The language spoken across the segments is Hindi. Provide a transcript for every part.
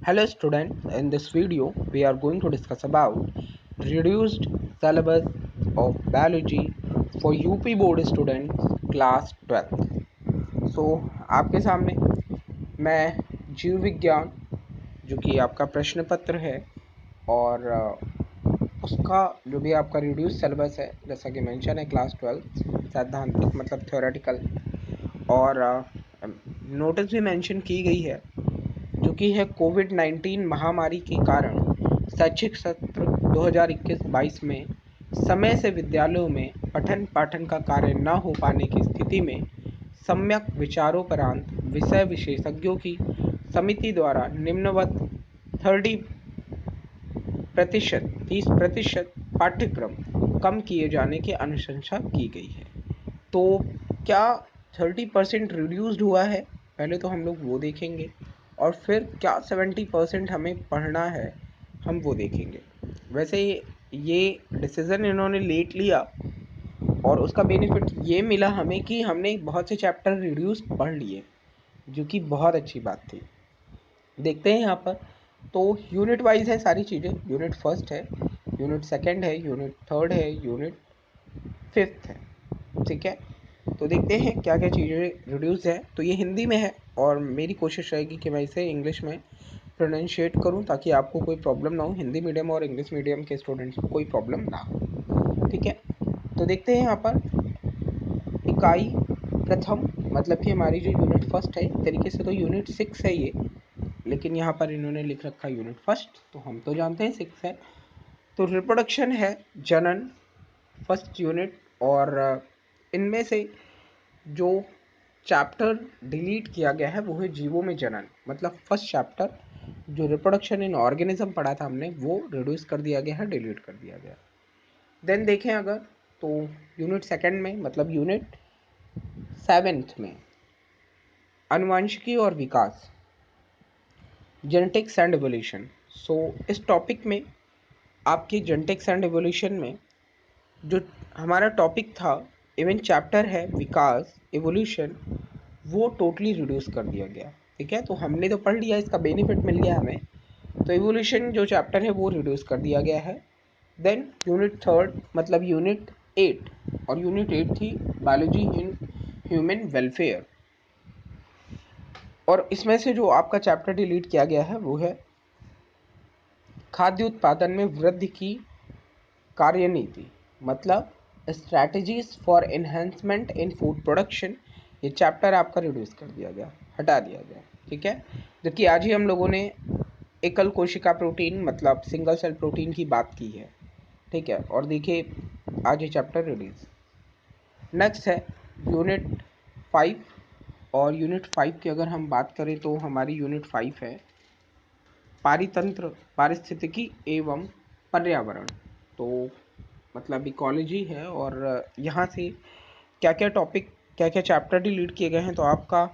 Hello students, in this video we are going to discuss about reduced syllabus of biology for UP board students class 12th। आपके सामने मैं जीव विज्ञान जो कि आपका प्रश्न पत्र है और उसका जो भी आपका रिड्यूस सिलेबस है, जैसा कि मेंशन है क्लास 12 सैद्धांतिक मतलब थ्योरेटिकल, और नोटिस भी मेंशन की गई है जो कि है कोविड-19 महामारी के कारण शैक्षिक सत्र 2021-22 में समय से विद्यालयों में पठन पाठन का कार्य न हो पाने की स्थिति में सम्यक विचारोपरांत विषय विशेषज्ञों की समिति द्वारा निम्नवत 30% पाठ्यक्रम कम किए जाने की अनुशंसा की गई है। तो क्या 30% रिड्यूस्ड हुआ है, पहले तो हम लोग वो देखेंगे, और फिर क्या 70% हमें पढ़ना है हम वो देखेंगे। वैसे ये डिसीज़न इन्होंने लेट लिया और उसका बेनिफिट ये मिला हमें कि हमने बहुत से चैप्टर रिड्यूस पढ़ लिए, जो कि बहुत अच्छी बात थी। देखते हैं यहाँ पर, तो यूनिट वाइज है सारी चीज़ें। यूनिट फर्स्ट है, यूनिट सेकंड है, यूनिट थर्ड है, यूनिट फिफ्थ है, ठीक है। तो देखते हैं क्या क्या चीज़ें रिड्यूस है। तो ये हिंदी में है और मेरी कोशिश रहेगी कि मैं इसे इंग्लिश में प्रोनाउंशिएट करूं ताकि आपको कोई प्रॉब्लम ना हो, हिंदी मीडियम और इंग्लिश मीडियम के स्टूडेंट्स को कोई प्रॉब्लम ना हो, ठीक है। तो देखते हैं यहाँ पर इकाई प्रथम, मतलब कि हमारी जो यूनिट फर्स्ट है, एक तरीके से तो यूनिट 6 है ये, लेकिन यहाँ पर इन्होंने लिख रखा यूनिट फर्स्ट, तो हम तो जानते हैं 6 है। तो रिप्रोडक्शन है जनन फर्स्ट यूनिट, और इनमें से जो चैप्टर डिलीट किया गया है वो है जीवों में जनन, मतलब फर्स्ट चैप्टर जो रिप्रोडक्शन इन ऑर्गेनिज्म पढ़ा था हमने, वो रिड्यूस कर दिया गया है, डिलीट कर दिया गया। देन देखें अगर, तो यूनिट सेकंड में मतलब यूनिट 7th में आनुवंशिकी और विकास, जेनेटिक्स एंड एवोल्यूशन। सो इस टॉपिक में आपके जेनेटिक्स एंड एवोल्यूशन में जो हमारा टॉपिक था, इवन चैप्टर है विकास एवोल्यूशन, वो टोटली रिड्यूस कर दिया गया, ठीक है। तो हमने तो पढ़ लिया, इसका बेनिफिट मिल गया हमें। तो एवोल्यूशन जो चैप्टर है वो रिड्यूस कर दिया गया है। देन यूनिट थर्ड मतलब यूनिट 8, और यूनिट 8 थी बायोलॉजी इन ह्यूमन वेलफेयर, और इसमें से जो आपका चैप्टर डिलीट किया गया है वो है खाद्य उत्पादन में वृद्धि की कार्यनीति, मतलब strategies for enhancement in food production. ये चैप्टर आपका रिड्यूस कर दिया गया, हटा दिया गया, ठीक है। जबकि आज ही हम लोगों ने एकल कोशिका प्रोटीन मतलब सिंगल सेल प्रोटीन की बात की है, ठीक है। और देखिए आज ये चैप्टर रिड्यूस। नेक्स्ट है यूनिट 5, और यूनिट 5 की अगर हम बात करें तो हमारी यूनिट 5 है पारितंत्र पारिस्थितिकी एवं पर्यावरण। तो मतलब इकोलॉजी है, और यहाँ से क्या क्या टॉपिक क्या क्या चैप्टर डिलीट किए गए हैं, तो आपका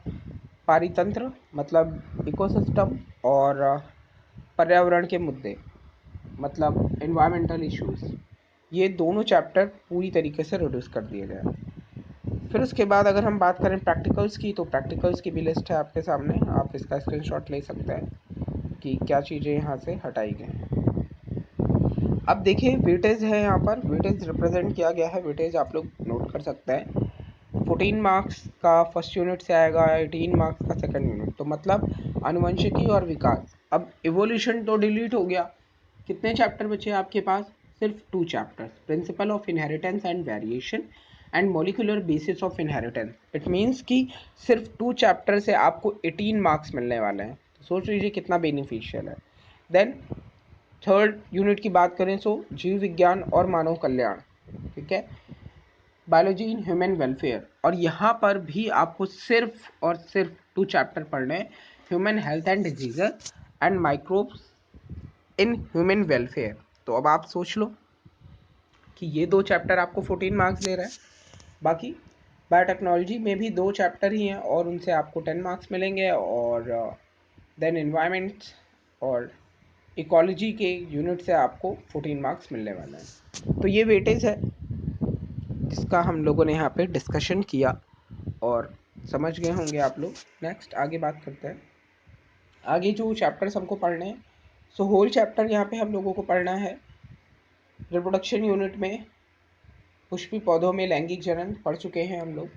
पारितंत्र मतलब इकोसिस्टम, और पर्यावरण के मुद्दे मतलब एनवायरमेंटल इश्यूज, ये दोनों चैप्टर पूरी तरीके से रिड्यूस कर दिए गए हैं। फिर उसके बाद अगर हम बात करें प्रैक्टिकल्स की, तो प्रैक्टिकल्स की भी लिस्ट है आपके सामने, आप इसका स्क्रीनशॉट ले सकते हैं कि क्या चीज़ें यहाँ से हटाई गई हैं। अब देखिए वेटेज है, यहाँ पर वेटेज रिप्रेजेंट किया गया है। वेटेज आप लोग नोट कर सकते हैं, 14 मार्क्स का फर्स्ट यूनिट से आएगा, 18 मार्क्स का सेकंड यूनिट। तो मतलब आनुवंशिकी और विकास। अब इवोल्यूशन तो डिलीट हो गया, कितने चैप्टर बचे आपके पास? सिर्फ 2 chapters, principle of inheritance and variation and molecular basis of inheritance. It means कि सिर्फ 2 चैप्टर से आपको 18 मार्क्स मिलने वाले हैं। तो सोच लीजिए कितना बेनिफिशियल है। देन थर्ड यूनिट की बात करें तो जीव विज्ञान और मानव कल्याण, ठीक है, बायोलॉजी इन ह्यूमन वेलफेयर, और यहाँ पर भी आपको सिर्फ और सिर्फ 2 चैप्टर पढ़ने हैं, human health and diseases and microbes in human welfare. तो अब आप सोच लो कि ये 2 चैप्टर आपको 14 मार्क्स दे रहा है। बाकी बायोटेक्नोलॉजी में भी 2 चैप्टर ही हैं और उनसे आपको 10 मार्क्स मिलेंगे, और देन इन्वायरमेंट और इकोलॉजी के यूनिट से आपको 14 मार्क्स मिलने वाले हैं। तो ये वेटेज है जिसका हम लोगों ने यहाँ पे डिस्कशन किया और समझ गए होंगे आप लोग। नेक्स्ट आगे बात करते हैं। आगे जो चैप्टर्स हमको पढ़ने हैं, सो होल चैप्टर यहाँ पे हम लोगों को पढ़ना है। रिप्रोडक्शन यूनिट में पुष्पी पौधों में लैंगिक जनन पढ़ चुके हैं हम लोग।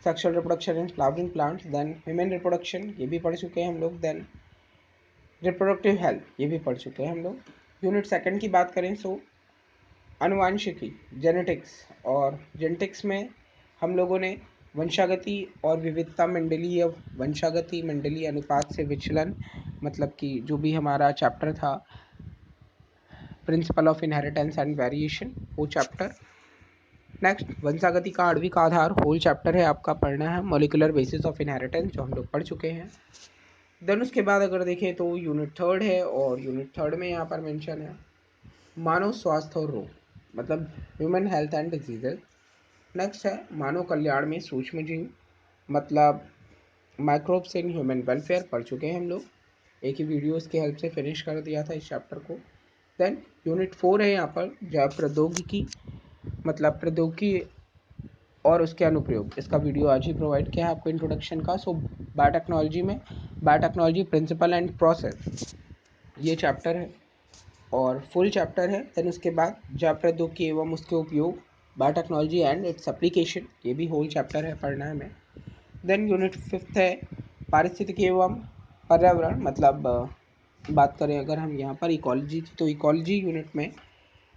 Sexual reproduction in flowering plants, then human reproduction ये भी पढ़ चुके हैं हम लोग। देन रिप्रोडक्टिव हेल्थ ये भी पढ़ चुके हैं हम लोग। यूनिट सेकंड की बात करें सो अनुवांशिकी, जेनेटिक्स, और जेनेटिक्स में हम लोगों ने वंशागति और विविधता मंडलीय, वंशागति मंडलीय अनुपात से विचलन, मतलब कि जो भी हमारा चैप्टर था principle of inheritance and variation, वो चैप्टर। नेक्स्ट वंशागति का आणविक आधार, होल चैप्टर है आपका पढ़ना है। मॉलिक्यूलर बेसिस ऑफ इनहेरिटेंस जो हम लोग पढ़ चुके हैं। देन उसके बाद अगर देखें तो यूनिट थर्ड है, और यूनिट थर्ड में यहाँ पर मेंशन है मानव स्वास्थ्य और रोग, मतलब human health and diseases. Next है मानव कल्याण में सूक्ष्म जीव, मतलब माइक्रोब्स इन ह्यूमन वेलफेयर पढ़ चुके हैं हम लोग। एक ही वीडियोस की हेल्प से फिनिश कर दिया था इस चैप्टर को। देन यूनिट 4 है यहाँ पर जैव प्रौद्योगिकी, मतलब प्रौद्योगिकी और उसके अनुप्रयोग, इसका वीडियो आज ही प्रोवाइड किया है आपको इंट्रोडक्शन का। सो बायोटेक्नोलॉजी में बायोटेक्नोलॉजी प्रिंसिपल एंड प्रोसेस ये चैप्टर है और फुल चैप्टर है। देन उसके बाद जैव प्रौद्योगिकी एवं उसके उपयोग, बायोटेक्नोलॉजी एंड इट्स एप्लीकेशन, ये भी होल चैप्टर है पढ़ना है हमें। देन यूनिट 5 है पारिस्थितिकी एवं पर्यावरण, मतलब बात करें अगर हम यहाँ पर इकोलॉजी की, तो इकोलॉजी यूनिट में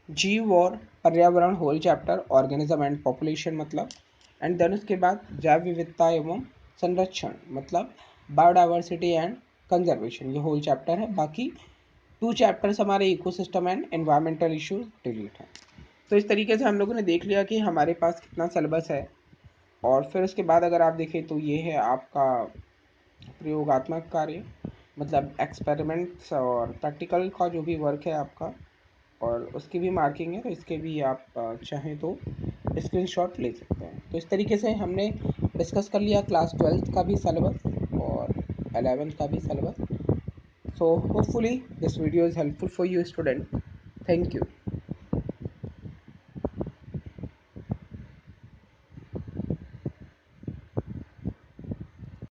जीव और पर्यावरण whole chapter, organism and population मतलब। एंड देन उसके बाद जैव विविधता एवं संरक्षण, मतलब बायोडाइवर्सिटी एंड कंजर्वेशन, ये होल चैप्टर है। बाकी 2 चैप्टर्स हमारे ecosystem and environmental issues delete है। तो इस तरीके से हम लोगों ने देख लिया कि हमारे पास कितना सिलेबस है। और फिर उसके बाद अगर आप देखें तो ये है आपका प्रयोगात्मक कार्य, मतलब एक्सपेरिमेंट्स और प्रैक्टिकल का जो भी वर्क है आपका, और उसकी भी मार्किंग है, तो इसके भी आप चाहें तो स्क्रीनशॉट ले सकते हैं। तो इस तरीके से हमने डिस्कस कर लिया क्लास 12th का भी सिलेबस और 11th का भी syllabus. So hopefully this video is helpful for you student. Thank you.